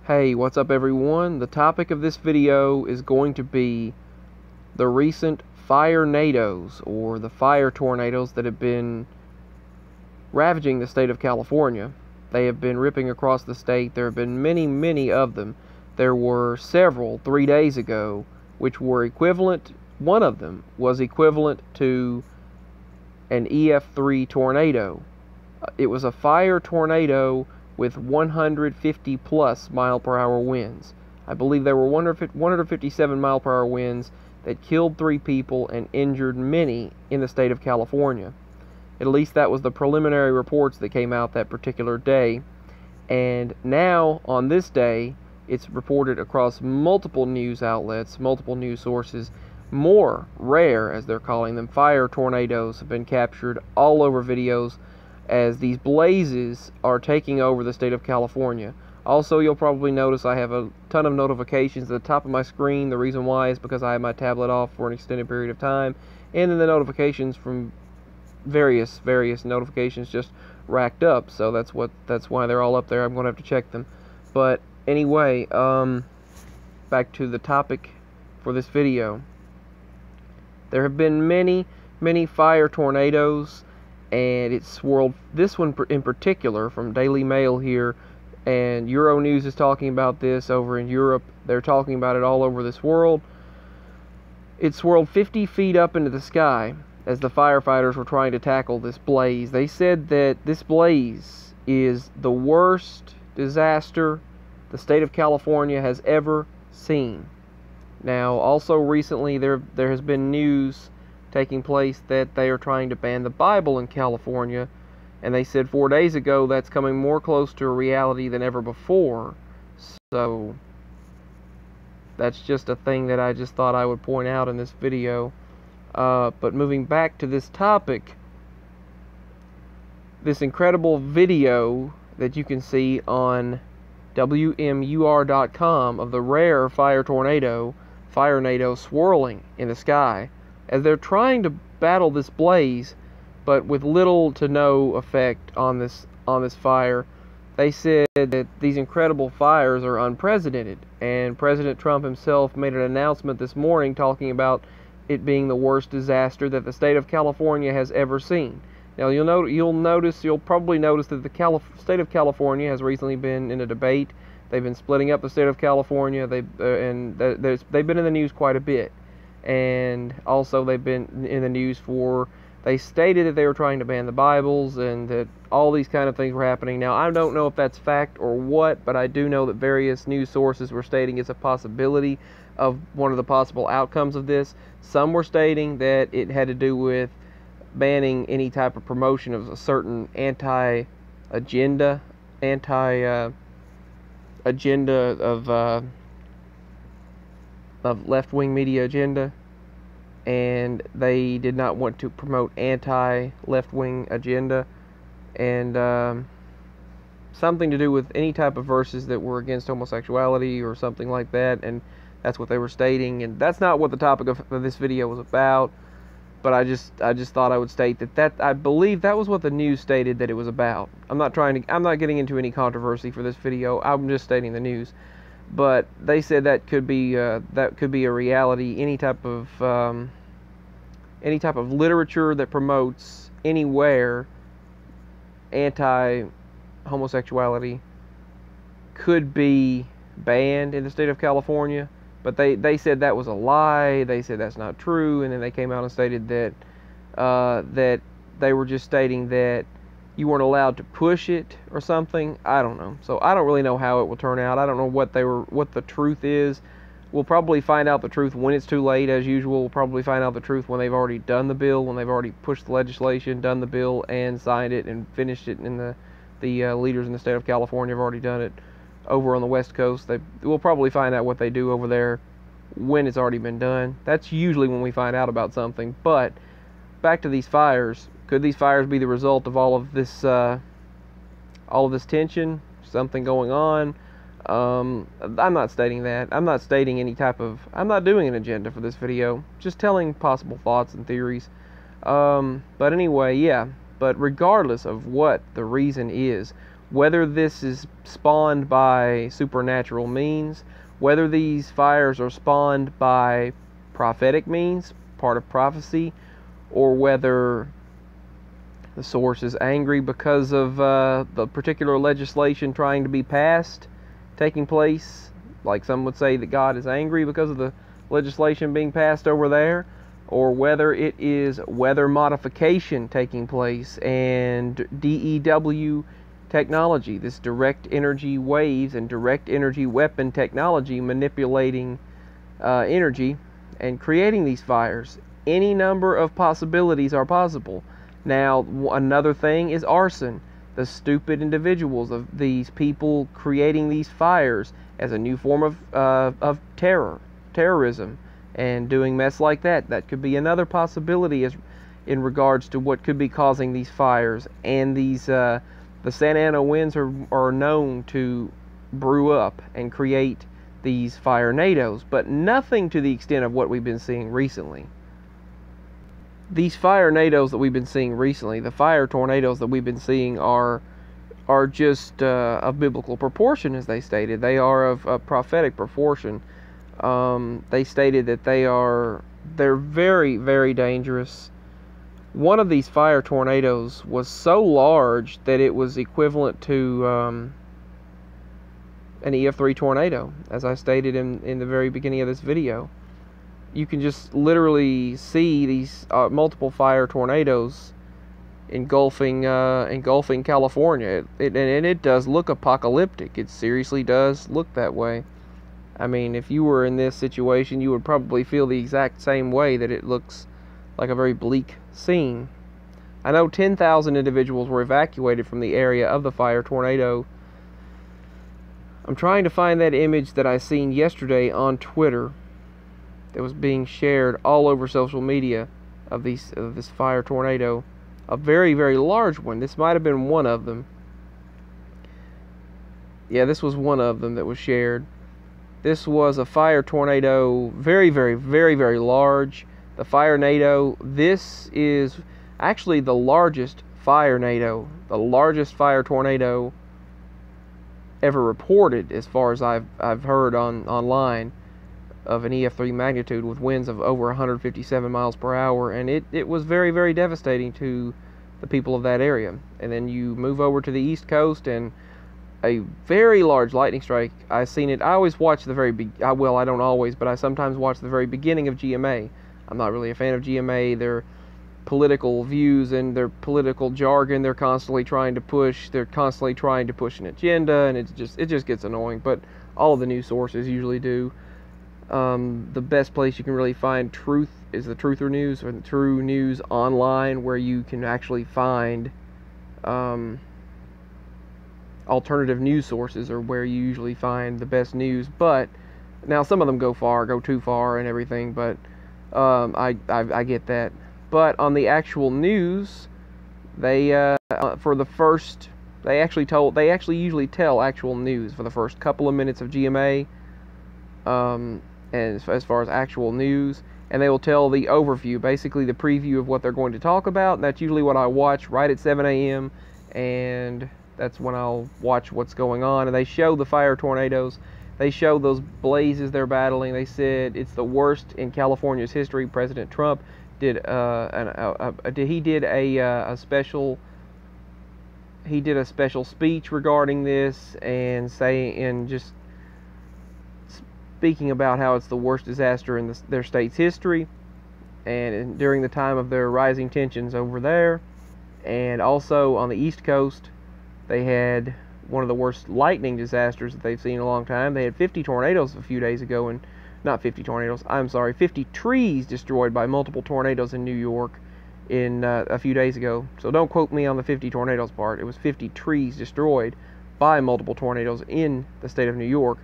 Hey, what's up everyone? The topic of this video is going to be the recent Firenadoes, or the fire tornadoes that have been ravaging the state of California. They have been ripping across the state. There have been many of them. There were several 3 days ago which were equivalent. One of them was equivalent to an EF3 tornado. It was a fire tornado with 150 plus mile-per-hour winds. I believe there were 157 mile-per-hour winds that killed 3 people and injured many in the state of California. At least that was the preliminary reports that came out that particular day. And now, on this day, it's reported across multiple news outlets, multiple news sources. More rare, as they're calling them, fire tornadoes have been captured all over videos as these blazes are taking over the state of California. Also, you'll probably notice I have a ton of notifications at the top of my screen. The reason why is because I have my tablet off for an extended period of time, and then the notifications from various notifications just racked up. So that's why they're all up there. I'm going to have to check them. But anyway, back to the topic for this video. There have been many fire tornadoes, and it swirled. This one in particular from Daily Mail here, and Euronews is talking about this over in Europe. They're talking about it all over this world. It swirled 50 feet up into the sky as the firefighters were trying to tackle this blaze. They said that this blaze is the worst disaster the state of California has ever seen. Now, also recently there has been news taking place that they are trying to ban the Bible in California, and they said 4 days ago that's coming more close to a reality than ever before. So that's just a thing that I just thought I would point out in this video. But moving back to this topic, this incredible video that you can see on WMUR.com of the rare fire tornado, Firenado, swirling in the sky as they're trying to battle this blaze, but with little to no effect on this fire. They said that these incredible fires are unprecedented, and President Trump himself made an announcement this morning talking about it being the worst disaster that the state of California has ever seen. Now you'll probably notice that the state of California has recently been in a debate. They've been splitting up the state of California. They've been in the news quite a bit, and also they've been in the news for. They stated that they were trying to ban the Bibles and that all these kind of things were happening. Now, I don't know if that's fact or what, but I do know that various news sources were stating it's a possibility of one of the possible outcomes of this. Some were stating that it had to do with banning any type of promotion of a certain agenda of left-wing media agenda, and they did not want to promote anti-left-wing agenda, and something to do with any type of verses that were against homosexuality or something like that, and that's what they were stating. And that's not what the topic of this video was about, but I just thought I would state that I believe that was what the news stated that it was about. I'm not getting into any controversy for this video. I'm just stating the news. But they said that could be a reality. Any type of literature that promotes anywhere anti-homosexuality could be banned in the state of California. But they said that was a lie. They said that's not true, and then they came out and stated that that they were just stating that you weren't allowed to push it or something. I don't know. So I don't really know how it will turn out. I don't know what the truth is. We'll probably find out the truth when it's too late, as usual. We'll probably find out the truth when they've already done the bill, when they've already pushed the legislation, done the bill, and signed it and finished it. And the leaders in the state of California have already done it. Over on the West Coast, we'll probably find out what they do over there when it's already been done. That's usually when we find out about something. But back to these fires. Could these fires be the result of all of this tension? Something going on? I'm not stating that. I'm not stating I'm not doing an agenda for this video. Just telling possible thoughts and theories. But anyway, yeah. But regardless of what the reason is, whether this is spawned by supernatural means, whether these fires are spawned by prophetic means, part of prophecy, or whether the source is angry because of the particular legislation trying to be passed, taking place. Like some would say that God is angry because of the legislation being passed over there, or whether it is weather modification taking place and DEW technology, this direct energy waves and direct energy weapon technology manipulating energy and creating these fires. Any number of possibilities are possible. Now, another thing is arson. The stupid individuals of these people creating these fires as a new form of terrorism, and doing mess like that. That could be another possibility as in regards to what could be causing these fires. And these the Santa Ana winds are known to brew up and create these firenadoes, but nothing to the extent of what we've been seeing recently. These firenadoes that we've been seeing recently, the fire tornadoes that we've been seeing, are just of biblical proportion, as they stated. They are of prophetic proportion. They stated that they're very, very dangerous. One of these fire tornadoes was so large that it was equivalent to an EF3 tornado, as I stated in the very beginning of this video. You can just literally see these multiple fire tornadoes engulfing California. And it does look apocalyptic. It seriously does look that way. I mean, if you were in this situation, you would probably feel the exact same way, that it looks like a very bleak scene. I know 10,000 individuals were evacuated from the area of the fire tornado. I'm trying to find that image that I seen yesterday on Twitter that was being shared all over social media of this fire tornado. A very, very large one. This might have been one of them. Yeah, this was one of them that was shared. This was a fire tornado, very, very, very, very large. The Firenado, this is actually the largest Firenado, the largest fire tornado ever reported, as far as I've heard online, of an EF3 magnitude, with winds of over 157 miles per hour, and it was very, very devastating to the people of that area. And then you move over to the East Coast, and a very large lightning strike. I seen it. I always watch the very well, I don't always, but I sometimes watch the very beginning of GMA. I'm not really a fan of GMA. Their political views and their political jargon, they're constantly trying to push an agenda, and it just gets annoying. But all of the news sources usually do. The best place you can really find truth is the Truther News, or the True News Online, where you can actually find alternative news sources, or where you usually find the best news. But now some of them go too far and everything, but I get that. But on the actual news, they actually usually tell actual news for the first couple of minutes of GMA, and as far as actual news, and they will tell the overview, basically the preview of what they're going to talk about. And that's usually what I watch right at 7 a.m. and that's when I'll watch what's going on. And they show the fire tornadoes. They show those blazes they're battling. They said it's the worst in California's history. President Trump did a special speech regarding this, and just speaking about how it's the worst disaster in their state's history, and during the time of their rising tensions over there. And also on the East Coast, they had one of the worst lightning disasters that they've seen in a long time. They had 50 tornadoes a few days ago, and not 50 tornadoes, I'm sorry, 50 trees destroyed by multiple tornadoes in New York in a few days ago. So don't quote me on the 50 tornadoes part. It was 50 trees destroyed by multiple tornadoes in the state of New York.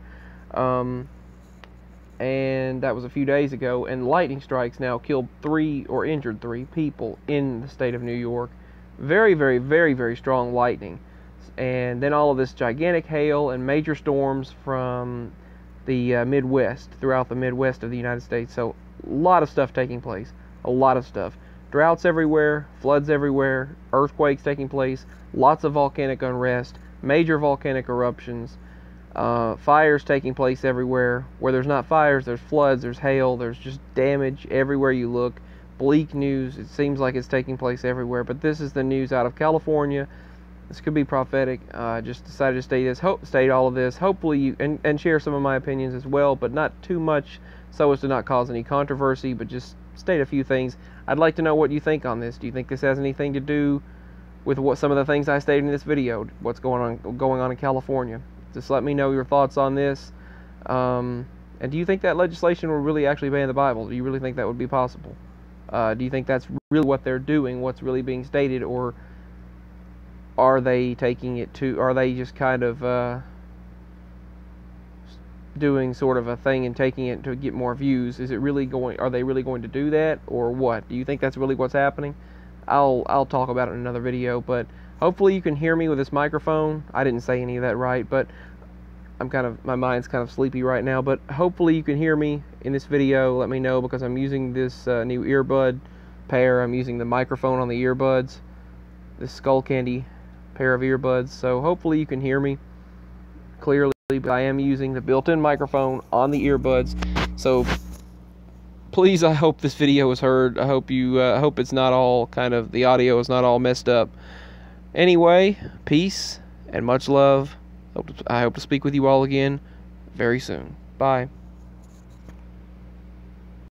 And that was a few days ago. And lightning strikes now killed 3 or injured 3 people in the state of New York. Very, very, very, very strong lightning. And then all of this gigantic hail and major storms from the Midwest, throughout the Midwest of the United States. So a lot of stuff taking place. A lot of stuff. Droughts everywhere, floods everywhere, earthquakes taking place, lots of volcanic unrest, major volcanic eruptions, fires taking place everywhere. Where there's not fires, there's floods, there's hail, there's just damage everywhere you look. Bleak news, it seems like it's taking place everywhere, but this is the news out of California. This could be prophetic. Just decided to state all of this. Hopefully you, and share some of my opinions as well, but not too much so as to not cause any controversy, but just state a few things. I'd like to know what you think on this. Do you think this has anything to do with what some of the things I stated in this video? What's going on in California? Just let me know your thoughts on this. And do you think that legislation will really actually ban the Bible? Do you really think that would be possible? Do you think that's really what they're doing, what's really being stated, or are they just kind of doing sort of a thing and taking it to get more views? Are they really going to do that, or what? Do you think that's really what's happening? I'll talk about it in another video, but hopefully you can hear me with this microphone. I didn't say any of that right, but my mind's kind of sleepy right now, but hopefully you can hear me in this video. Let me know, because I'm using this new earbud pair. I'm using the microphone on the earbuds, this Skull Candy pair of earbuds, so hopefully you can hear me clearly. But I am using the built-in microphone on the earbuds, so please, I hope this video is heard. I hope it's not all the audio is not all messed up. Anyway, peace and much love. I hope to speak with you all again very soon. Bye.